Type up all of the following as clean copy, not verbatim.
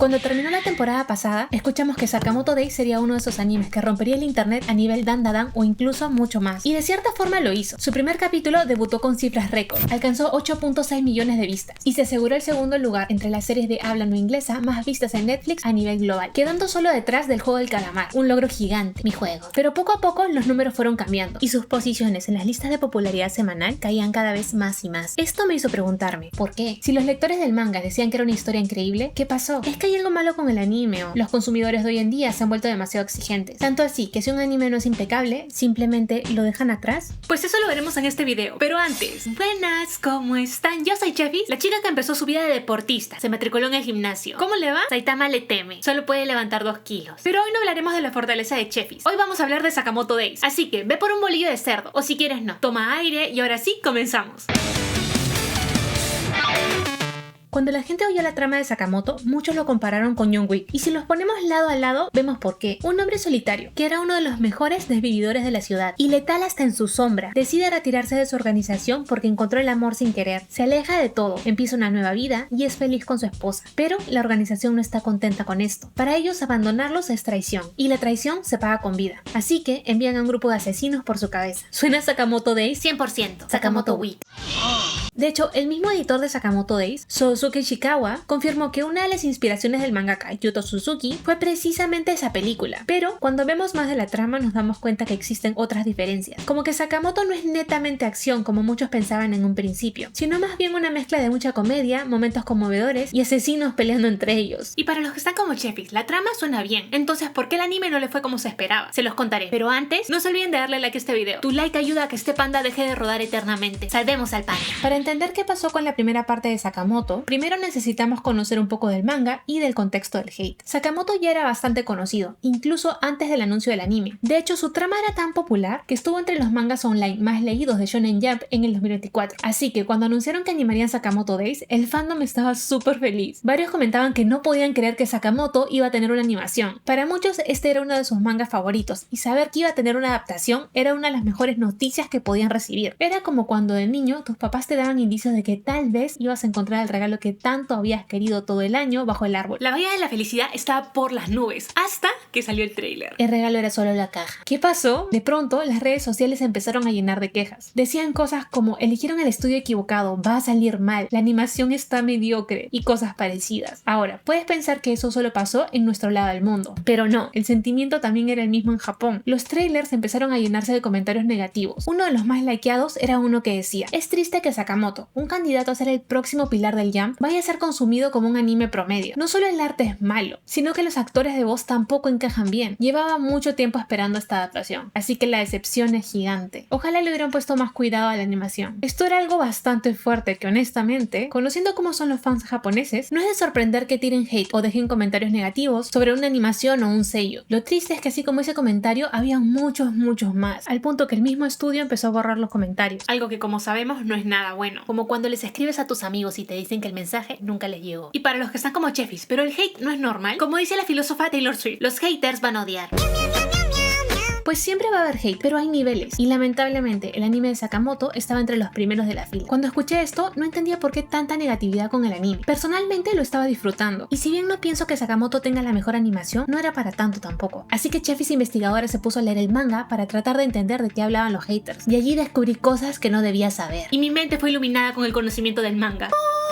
Cuando terminó la temporada pasada, escuchamos que Sakamoto Days sería uno de esos animes que rompería el internet a nivel dandadan o incluso mucho más. Y de cierta forma lo hizo. Su primer capítulo debutó con cifras récord, alcanzó 8.6 millones de vistas y se aseguró el segundo lugar entre las series de habla no inglesa más vistas en Netflix a nivel global, quedando solo detrás del Juego del Calamar, un logro gigante, mi juego. Pero poco a poco los números fueron cambiando y sus posiciones en las listas de popularidad semanal caían cada vez más y más. Esto me hizo preguntarme, ¿por qué? Si los lectores del manga decían que era una historia increíble, ¿qué pasó? ¿Es que hay algo malo con el anime o los consumidores de hoy en día se han vuelto demasiado exigentes? Tanto así que si un anime no es impecable, simplemente lo dejan atrás. Pues eso lo veremos en este video, pero antes, buenas, ¿cómo están? Yo soy Chefis, la chica que empezó su vida de deportista, se matriculó en el gimnasio. ¿Cómo le va? Saitama le teme, solo puede levantar 2 kilos. Pero hoy no hablaremos de la fortaleza de Chefis, hoy vamos a hablar de Sakamoto Days, así que ve por un bolillo de cerdo, o si quieres no, toma aire y ahora sí, comenzamos. Cuando la gente oyó la trama de Sakamoto, muchos lo compararon con John Wick, y si los ponemos lado a lado, vemos por qué. Un hombre solitario, que era uno de los mejores desvividores de la ciudad, y letal hasta en su sombra, decide retirarse de su organización porque encontró el amor sin querer. Se aleja de todo, empieza una nueva vida y es feliz con su esposa. Pero la organización no está contenta con esto. Para ellos, abandonarlos es traición, y la traición se paga con vida. Así que envían a un grupo de asesinos por su cabeza. ¿Suena Sakamoto Days? 100%, Sakamoto Week. De hecho, el mismo editor de Sakamoto Days, Sousuke Ishikawa, confirmó que una de las inspiraciones del mangaka Yuto Suzuki fue precisamente esa película. Pero cuando vemos más de la trama nos damos cuenta que existen otras diferencias. Como que Sakamoto no es netamente acción como muchos pensaban en un principio, sino más bien una mezcla de mucha comedia, momentos conmovedores y asesinos peleando entre ellos. Y para los que están como Chefis, la trama suena bien. Entonces, ¿por qué el anime no le fue como se esperaba? Se los contaré. Pero antes, no se olviden de darle like a este video. Tu like ayuda a que este panda deje de rodar eternamente. Salvemos al panda. Para entender qué pasó con la primera parte de Sakamoto, primero necesitamos conocer un poco del manga y del contexto del hate. Sakamoto ya era bastante conocido, incluso antes del anuncio del anime. De hecho, su trama era tan popular que estuvo entre los mangas online más leídos de Shonen Jump en el 2024. Así que cuando anunciaron que animarían Sakamoto Days, el fandom estaba súper feliz. Varios comentaban que no podían creer que Sakamoto iba a tener una animación. Para muchos este era uno de sus mangas favoritos y saber que iba a tener una adaptación era una de las mejores noticias que podían recibir. Era como cuando de niño tus papás te daban indicios de que tal vez ibas a encontrar el regalo que tanto habías querido todo el año bajo el árbol. La valla de la felicidad estaba por las nubes, hasta que salió el tráiler. El regalo era solo la caja. ¿Qué pasó? De pronto, las redes sociales empezaron a llenar de quejas. Decían cosas como, eligieron el estudio equivocado, va a salir mal, la animación está mediocre, y cosas parecidas. Ahora, puedes pensar que eso solo pasó en nuestro lado del mundo, pero no, el sentimiento también era el mismo en Japón. Los trailers empezaron a llenarse de comentarios negativos. Uno de los más likeados era uno que decía, es triste que Sakamoto, un candidato a ser el próximo pilar del Jump, vaya a ser consumido como un anime promedio. No solo el arte es malo, sino que los actores de voz tampoco encajan bien. Llevaba mucho tiempo esperando esta adaptación, así que la decepción es gigante. Ojalá le hubieran puesto más cuidado a la animación. Esto era algo bastante fuerte que honestamente, conociendo cómo son los fans japoneses, no es de sorprender que tiren hate o dejen comentarios negativos sobre una animación o un seiyuu. Lo triste es que así como ese comentario, había muchos más, al punto que el mismo estudio empezó a borrar los comentarios. Algo que como sabemos no es nada bueno. Como cuando les escribes a tus amigos y te dicen que el mensaje nunca les llegó. Y para los que están como Chefis, pero el hate no es normal, como dice la filósofa Taylor Swift, los haters van a odiar. Pues siempre va a haber hate, pero hay niveles. Y lamentablemente, el anime de Sakamoto estaba entre los primeros de la fila. Cuando escuché esto, no entendía por qué tanta negatividad con el anime. Personalmente lo estaba disfrutando. Y si bien no pienso que Sakamoto tenga la mejor animación, no era para tanto tampoco. Así que Chefis investigadora se puso a leer el manga para tratar de entender de qué hablaban los haters. Y allí descubrí cosas que no debía saber. Y mi mente fue iluminada con el conocimiento del manga.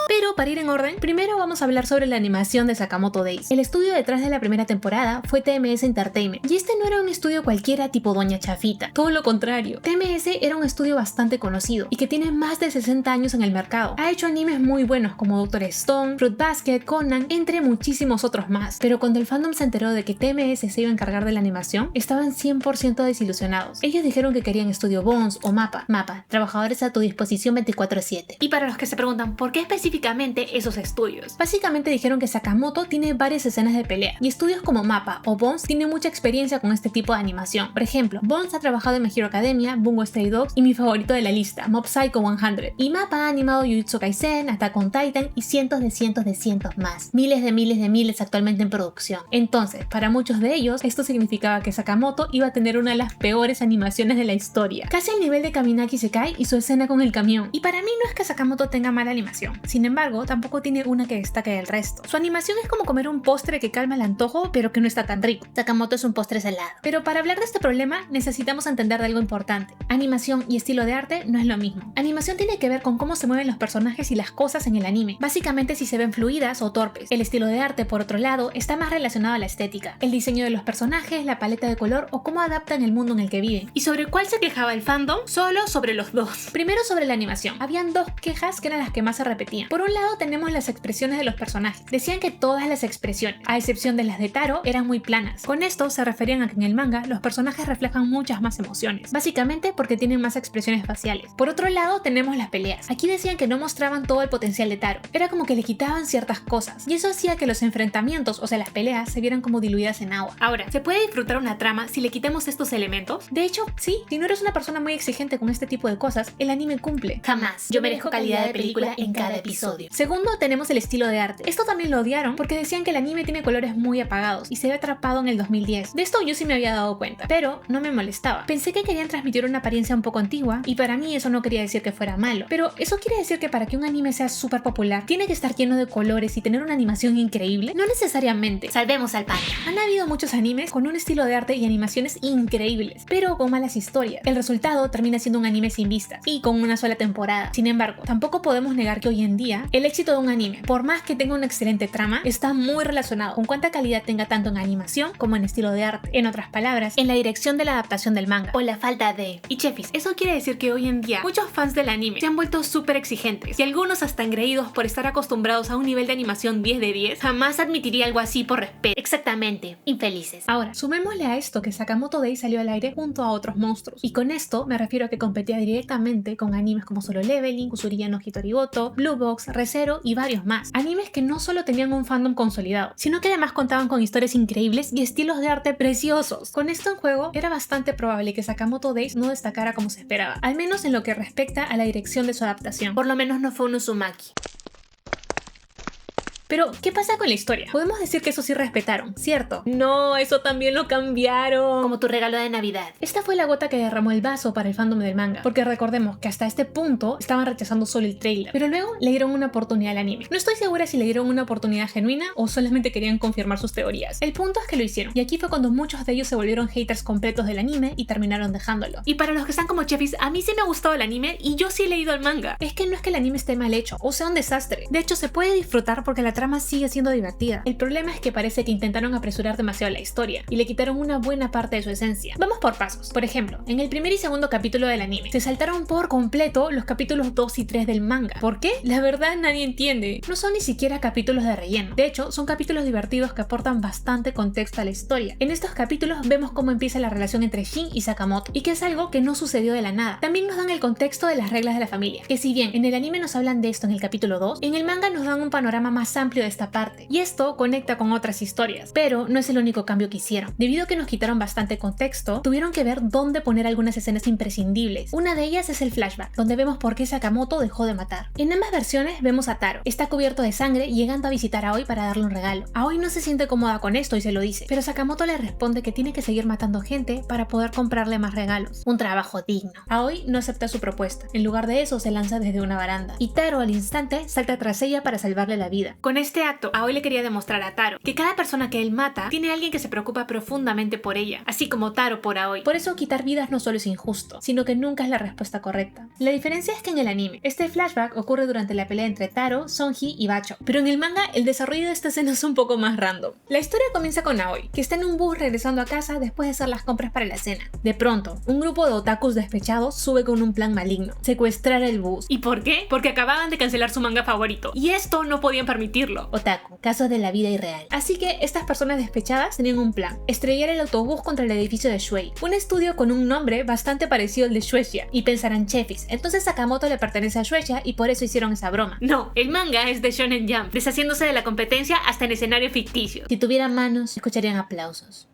Pero para ir en orden, primero vamos a hablar sobre la animación de Sakamoto Days. El estudio detrás de la primera temporada fue TMS Entertainment, y este no era un estudio cualquiera tipo Doña Chafita, todo lo contrario. TMS era un estudio bastante conocido y que tiene más de 60 años en el mercado. Ha hecho animes muy buenos como Doctor Stone, Fruit Basket, Conan, entre muchísimos otros más. Pero cuando el fandom se enteró de que TMS se iba a encargar de la animación, estaban 100% desilusionados. Ellos dijeron que querían Estudio Bones o MAPPA, trabajadores a tu disposición 24/7. Y para los que se preguntan por qué específicamente esos estudios, básicamente dijeron que Sakamoto tiene varias escenas de pelea y estudios como MAPPA o Bones tienen mucha experiencia con este tipo de animación. Por ejemplo, Bones ha trabajado en My Hero Academia, Bungo Stray Dogs y mi favorito de la lista, Mob Psycho 100. Y MAPPA ha animado Jujutsu Kaisen, Attack on Titan y cientos más. Miles actualmente en producción. Entonces, para muchos de ellos, esto significaba que Sakamoto iba a tener una de las peores animaciones de la historia. Casi al nivel de Kaminaki Sekai y su escena con el camión. Y para mí no es que Sakamoto tenga mala animación. Sin embargo, tampoco tiene una que destaque del resto. Su animación es como comer un postre que calma el antojo, pero que no está tan rico. Sakamoto es un postre salado. Pero para hablar de este problema, necesitamos entender de algo importante. Animación y estilo de arte no es lo mismo. Animación tiene que ver con cómo se mueven los personajes y las cosas en el anime. Básicamente si se ven fluidas o torpes. El estilo de arte, por otro lado, está más relacionado a la estética. El diseño de los personajes, la paleta de color o cómo adaptan el mundo en el que viven. ¿Y sobre cuál se quejaba el fandom? Solo sobre los dos. Primero sobre la animación. Habían dos quejas que eran las que más se repetían. Por un lado tenemos las expresiones de los personajes. Decían que todas las expresiones, a excepción de las de Taro, eran muy planas. Con esto se referían a que en el manga los personajes reflejan muchas más emociones. Básicamente porque tienen más expresiones faciales. Por otro lado tenemos las peleas. Aquí decían que no mostraban todo el potencial de Taro. Era como que le quitaban ciertas cosas. Y eso hacía que los enfrentamientos, o sea las peleas, se vieran como diluidas en agua. Ahora, ¿se puede disfrutar una trama si le quitamos estos elementos? De hecho, sí. Si no eres una persona muy exigente con este tipo de cosas, el anime cumple. Jamás. Yo merezco calidad de película en cada episodio. Segundo, tenemos el estilo de arte. Esto también lo odiaron porque decían que el anime tiene colores muy apagados y se ve atrapado en el 2010. De esto yo sí me había dado cuenta, pero no me molestaba. Pensé que querían transmitir una apariencia un poco antigua y para mí eso no quería decir que fuera malo. Pero eso quiere decir que para que un anime sea súper popular, tiene que estar lleno de colores y tener una animación increíble. No necesariamente. Salvemos al panda. Han habido muchos animes con un estilo de arte y animaciones increíbles, pero con malas historias. El resultado termina siendo un anime sin vistas y con una sola temporada. Sin embargo, tampoco podemos negar que hoy en día el éxito de un anime, por más que tenga una excelente trama, está muy relacionado con cuánta calidad tenga tanto en animación como en estilo de arte. En otras palabras, en la dirección de la adaptación del manga o la falta de. Y Chefis, eso quiere decir que hoy en día muchos fans del anime se han vuelto súper exigentes y algunos hasta engreídos por estar acostumbrados a un nivel de animación 10 de 10. Jamás admitiría algo así por respeto. Exactamente, infelices. Ahora, sumémosle a esto que Sakamoto Days salió al aire junto a otros monstruos, y con esto me refiero a que competía directamente con animes como Solo Leveling, Kusuriya no Hitorigoto, Blue Box, Re:Zero y varios más. Animes que no solo tenían un fandom consolidado, sino que además contaban con historias increíbles y estilos de arte preciosos. Con esto en juego, era bastante probable que Sakamoto Days no destacara como se esperaba, al menos en lo que respecta a la dirección de su adaptación. Por lo menos no fue un Uzumaki. Pero, ¿qué pasa con la historia? Podemos decir que eso sí respetaron, ¿cierto? No, eso también lo cambiaron. Como tu regalo de Navidad. Esta fue la gota que derramó el vaso para el fandom del manga, porque recordemos que hasta este punto estaban rechazando solo el trailer, pero luego le dieron una oportunidad al anime. No estoy segura si le dieron una oportunidad genuina o solamente querían confirmar sus teorías. El punto es que lo hicieron, y aquí fue cuando muchos de ellos se volvieron haters completos del anime y terminaron dejándolo. Y para los que están como Chefis, a mí sí me ha gustado el anime y yo sí he leído el manga. Es que no es que el anime esté mal hecho o sea un desastre. De hecho, se puede disfrutar porque la trama sigue siendo divertida. El problema es que parece que intentaron apresurar demasiado la historia y le quitaron una buena parte de su esencia. Vamos por pasos. Por ejemplo, en el primer y segundo capítulo del anime se saltaron por completo los capítulos 2 y 3 del manga. ¿Por qué? La verdad nadie entiende. No son ni siquiera capítulos de relleno. De hecho, son capítulos divertidos que aportan bastante contexto a la historia. En estos capítulos vemos cómo empieza la relación entre Shin y Sakamoto, y que es algo que no sucedió de la nada. También nos dan el contexto de las reglas de la familia, que si bien en el anime nos hablan de esto en el capítulo 2, en el manga nos dan un panorama más amplio de esta parte. Y esto conecta con otras historias, pero no es el único cambio que hicieron. Debido a que nos quitaron bastante contexto, tuvieron que ver dónde poner algunas escenas imprescindibles. Una de ellas es el flashback, donde vemos por qué Sakamoto dejó de matar. En ambas versiones vemos a Taro. Está cubierto de sangre llegando a visitar a Aoi para darle un regalo. Aoi no se siente cómoda con esto y se lo dice, pero Sakamoto le responde que tiene que seguir matando gente para poder comprarle más regalos. Un trabajo digno. Aoi no acepta su propuesta. En lugar de eso se lanza desde una baranda, y Taro al instante salta tras ella para salvarle la vida. Con este acto, Aoi le quería demostrar a Taro que cada persona que él mata tiene alguien que se preocupa profundamente por ella, así como Taro por Aoi. Por eso quitar vidas no solo es injusto, sino que nunca es la respuesta correcta. La diferencia es que en el anime, este flashback ocurre durante la pelea entre Taro, Sonji y Bacho, pero en el manga el desarrollo de esta escena es un poco más random. La historia comienza con Aoi, que está en un bus regresando a casa después de hacer las compras para la cena. De pronto, un grupo de otakus despechados sube con un plan maligno: secuestrar el bus. ¿Y por qué? Porque acababan de cancelar su manga favorito, y esto no podían permitirlo. Otaku, casos de la vida irreal. Así que estas personas despechadas tenían un plan: estrellar el autobús contra el edificio de Shuei, un estudio con un nombre bastante parecido al de Shueisha, y pensarán: Chefis, entonces Sakamoto le pertenece a Shueisha y por eso hicieron esa broma. No, el manga es de Shonen Jump, deshaciéndose de la competencia hasta en escenarios ficticios. Si tuvieran manos, escucharían aplausos.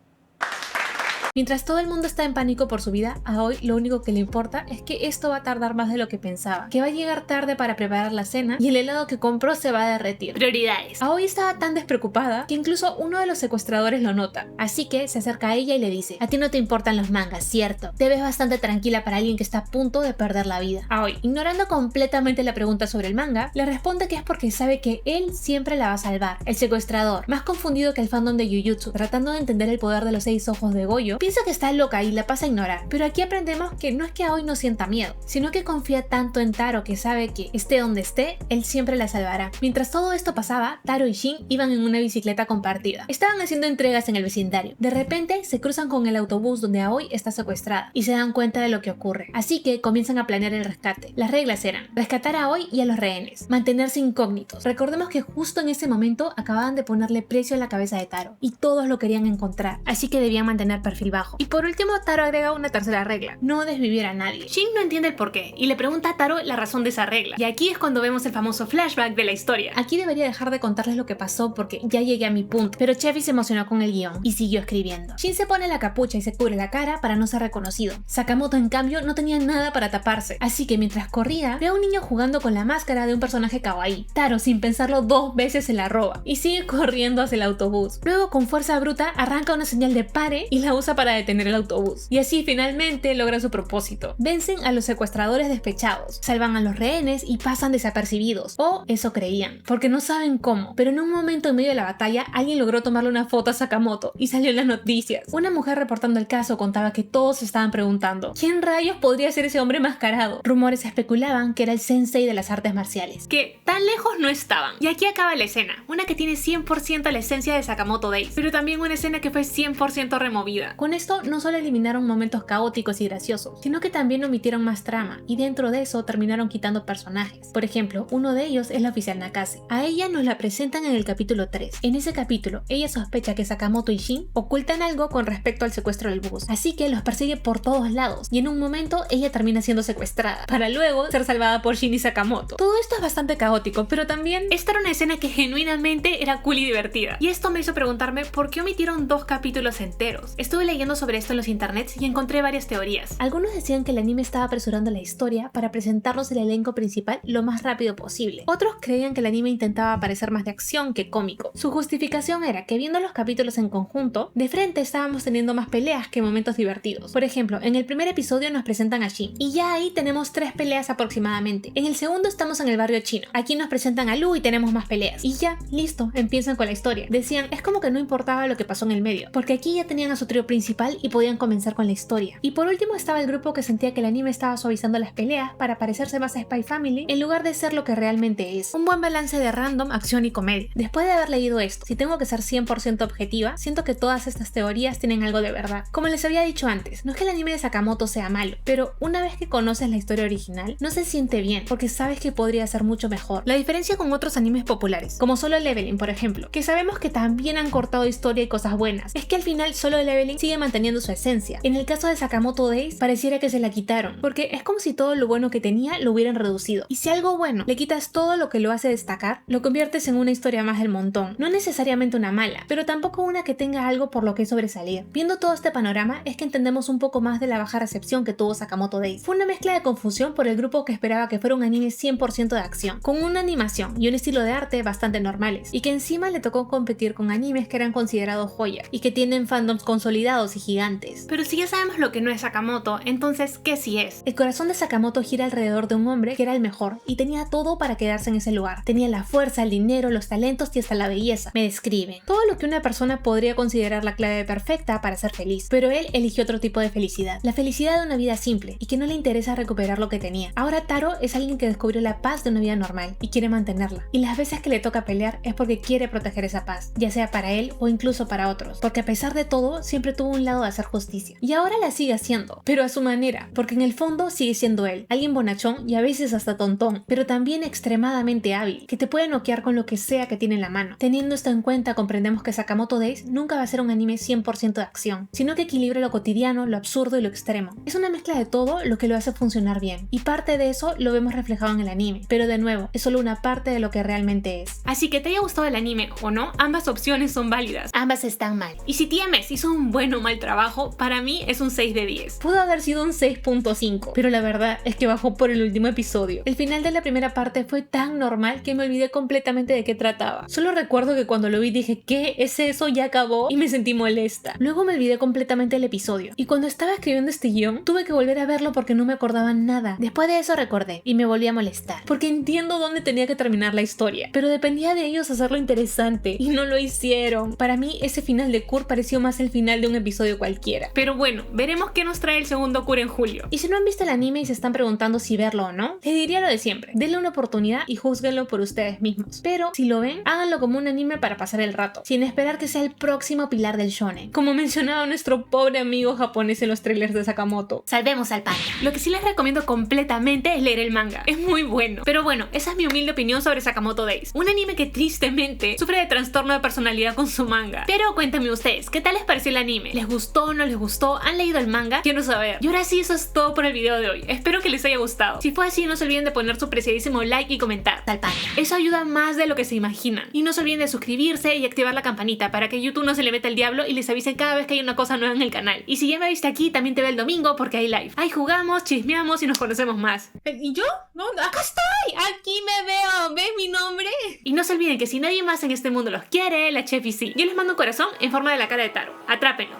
Mientras todo el mundo está en pánico por su vida, a Aoi lo único que le importa es que esto va a tardar más de lo que pensaba, que va a llegar tarde para preparar la cena y el helado que compró se va a derretir. Prioridades. Aoi estaba tan despreocupada que incluso uno de los secuestradores lo nota, así que se acerca a ella y le dice: a ti no te importan los mangas, ¿cierto? Te ves bastante tranquila para alguien que está a punto de perder la vida. Aoi, ignorando completamente la pregunta sobre el manga, le responde que es porque sabe que él siempre la va a salvar. El secuestrador, más confundido que el fandom de Jujutsu, tratando de entender el poder de los 6 ojos de Goyo, piensa que está loca y la pasa a ignorar. Pero aquí aprendemos que no es que Aoi no sienta miedo, sino que confía tanto en Taro que sabe que, esté donde esté, él siempre la salvará. Mientras todo esto pasaba, Taro y Shin iban en una bicicleta compartida. Estaban haciendo entregas en el vecindario. De repente, se cruzan con el autobús donde Aoi está secuestrada y se dan cuenta de lo que ocurre. Así que comienzan a planear el rescate. Las reglas eran rescatar a Aoi y a los rehenes, mantenerse incógnitos. Recordemos que justo en ese momento acababan de ponerle precio a la cabeza de Taro y todos lo querían encontrar, así que debían mantener perfil bajo. Y por último, Taro agrega una tercera regla: no desvivir a nadie. Shin no entiende el porqué y le pregunta a Taro la razón de esa regla. Y aquí es cuando vemos el famoso flashback de la historia. Aquí debería dejar de contarles lo que pasó porque ya llegué a mi punto, pero Chevy se emocionó con el guión y siguió escribiendo. Shin se pone la capucha y se cubre la cara para no ser reconocido. Sakamoto, en cambio, no tenía nada para taparse, así que mientras corría, ve a un niño jugando con la máscara de un personaje kawaii. Taro, sin pensarlo 2 veces, se la roba y sigue corriendo hacia el autobús. Luego, con fuerza bruta, arranca una señal de pare y la usa para detener el autobús. Y así finalmente logra su propósito. Vencen a los secuestradores despechados, salvan a los rehenes y pasan desapercibidos, o eso creían, porque no saben cómo, pero en un momento en medio de la batalla alguien logró tomarle una foto a Sakamoto y salió en las noticias. Una mujer reportando el caso contaba que todos se estaban preguntando: ¿quién rayos podría ser ese hombre mascarado? Rumores especulaban que era el sensei de las artes marciales. Que tan lejos no estaban. Y aquí acaba la escena, una que tiene 100% la esencia de Sakamoto Days, pero también una escena que fue 100% removida. Con esto no solo eliminaron momentos caóticos y graciosos, sino que también omitieron más trama, y dentro de eso terminaron quitando personajes. Por ejemplo, uno de ellos es la oficial Nakase. A ella nos la presentan en el capítulo 3. En ese capítulo, ella sospecha que Sakamoto y Shin ocultan algo con respecto al secuestro del bus, así que los persigue por todos lados, y en un momento ella termina siendo secuestrada, para luego ser salvada por Shin y Sakamoto. Todo esto es bastante caótico, pero también esta era una escena que genuinamente era cool y divertida, y esto me hizo preguntarme por qué omitieron 2 capítulos enteros. Estuve leyendo sobre esto en los internets y encontré varias teorías. Algunos decían que el anime estaba apresurando la historia para presentarnos el elenco principal lo más rápido posible. Otros creían que el anime intentaba parecer más de acción que cómico. Su justificación era que viendo los capítulos en conjunto, de frente estábamos teniendo más peleas que momentos divertidos. Por ejemplo, en el primer episodio nos presentan a Shin, y ya ahí tenemos 3 peleas aproximadamente. En el segundo estamos en el barrio chino. Aquí nos presentan a Lu y tenemos más peleas. Y ya, listo, empiezan con la historia. Decían, es como que no importaba lo que pasó en el medio, porque aquí ya tenían a su trío principal y podían comenzar con la historia. Y por último estaba el grupo que sentía que el anime estaba suavizando las peleas para parecerse más a Spy Family en lugar de ser lo que realmente es. Un buen balance de random, acción y comedia. Después de haber leído esto, si tengo que ser 100% objetiva, siento que todas estas teorías tienen algo de verdad. Como les había dicho antes, no es que el anime de Sakamoto sea malo, pero una vez que conoces la historia original, no se siente bien, porque sabes que podría ser mucho mejor. La diferencia con otros animes populares, como Solo Leveling por ejemplo, que sabemos que también han cortado historia y cosas buenas, es que al final Solo Leveling sigue manteniendo su esencia. En el caso de Sakamoto Days, pareciera que se la quitaron, porque es como si todo lo bueno que tenía lo hubieran reducido. Y si algo bueno le quitas todo lo que lo hace destacar, lo conviertes en una historia más del montón. No necesariamente una mala, pero tampoco una que tenga algo por lo que sobresalir. Viendo todo este panorama, es que entendemos un poco más de la baja recepción que tuvo Sakamoto Days. Fue una mezcla de confusión por el grupo que esperaba que fuera un anime 100% de acción, con una animación y un estilo de arte bastante normales, y que encima le tocó competir con animes que eran considerados joyas y que tienen fandoms consolidados y gigantes. Pero si ya sabemos lo que no es Sakamoto, entonces ¿qué sí es? El corazón de Sakamoto gira alrededor de un hombre que era el mejor y tenía todo para quedarse en ese lugar. Tenía la fuerza, el dinero, los talentos y hasta la belleza. Me describen todo lo que una persona podría considerar la clave perfecta para ser feliz, pero él eligió otro tipo de felicidad, la felicidad de una vida simple y que no le interesa recuperar lo que tenía. Ahora Taro es alguien que descubrió la paz de una vida normal y quiere mantenerla, y las veces que le toca pelear es porque quiere proteger esa paz, ya sea para él o incluso para otros, porque a pesar de todo siempre tuvo un lado de hacer justicia, y ahora la sigue haciendo, pero a su manera, porque en el fondo sigue siendo él, alguien bonachón y a veces hasta tontón, pero también extremadamente hábil, que te puede noquear con lo que sea que tiene en la mano. Teniendo esto en cuenta, comprendemos que Sakamoto Days nunca va a ser un anime 100% de acción, sino que equilibra lo cotidiano, lo absurdo y lo extremo. Es una mezcla de todo lo que lo hace funcionar bien, y parte de eso lo vemos reflejado en el anime, pero de nuevo, es solo una parte de lo que realmente es. Así que te haya gustado el anime o no, ambas opciones son válidas. Ambas están mal. Y si TMS hizo un buen mal trabajo, para mí es un 6 de 10. Pudo haber sido un 6.5, pero la verdad es que bajó por el último episodio. El final de la primera parte fue tan normal que me olvidé completamente de qué trataba. Solo recuerdo que cuando lo vi dije, ¿qué es eso? Ya acabó, y me sentí molesta. Luego me olvidé completamente del episodio, y cuando estaba escribiendo este guión, tuve que volver a verlo porque no me acordaba nada. Después de eso recordé, y me volví a molestar, porque entiendo dónde tenía que terminar la historia, pero dependía de ellos hacerlo interesante, y no lo hicieron. Para mí, ese final de Cour pareció más el final de un episodio cualquiera. Pero bueno, veremos qué nos trae el segundo Cour en julio. Y si no han visto el anime y se están preguntando si verlo o no, les diría lo de siempre: denle una oportunidad y júzguenlo por ustedes mismos. Pero si lo ven, háganlo como un anime para pasar el rato, sin esperar que sea el próximo pilar del shonen, como mencionaba nuestro pobre amigo japonés en los trailers de Sakamoto. Salvemos al panda. Lo que sí les recomiendo completamente es leer el manga. Es muy bueno. Pero bueno, esa es mi humilde opinión sobre Sakamoto Days, un anime que tristemente sufre de trastorno de personalidad con su manga. Pero cuéntenme ustedes, ¿qué tal les pareció el anime? ¿Les gustó o no les gustó? ¿Han leído el manga? Quiero saber. Y ahora sí, eso es todo por el video de hoy. Espero que les haya gustado. Si fue así, no se olviden de poner su preciadísimo like y comentar. Tal panda. Eso ayuda más de lo que se imaginan. Y no se olviden de suscribirse y activar la campanita para que YouTube no se le meta el diablo y les avise cada vez que hay una cosa nueva en el canal. Y si ya me viste aquí, también te veo el domingo porque hay live. Ahí jugamos, chismeamos y nos conocemos más. ¿Y yo? No, acá estoy. Aquí me veo. ¿Ves mi nombre? Y no se olviden que si nadie más en este mundo los quiere, la Chefi sí. Yo les mando un corazón en forma de la cara de Taro. Atrápenlo.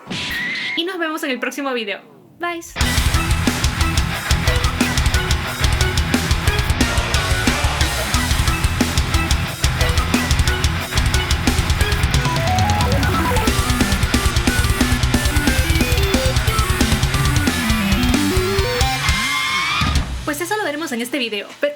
Y nos vemos en el próximo video. Bye. Pues eso lo veremos en este video. Pero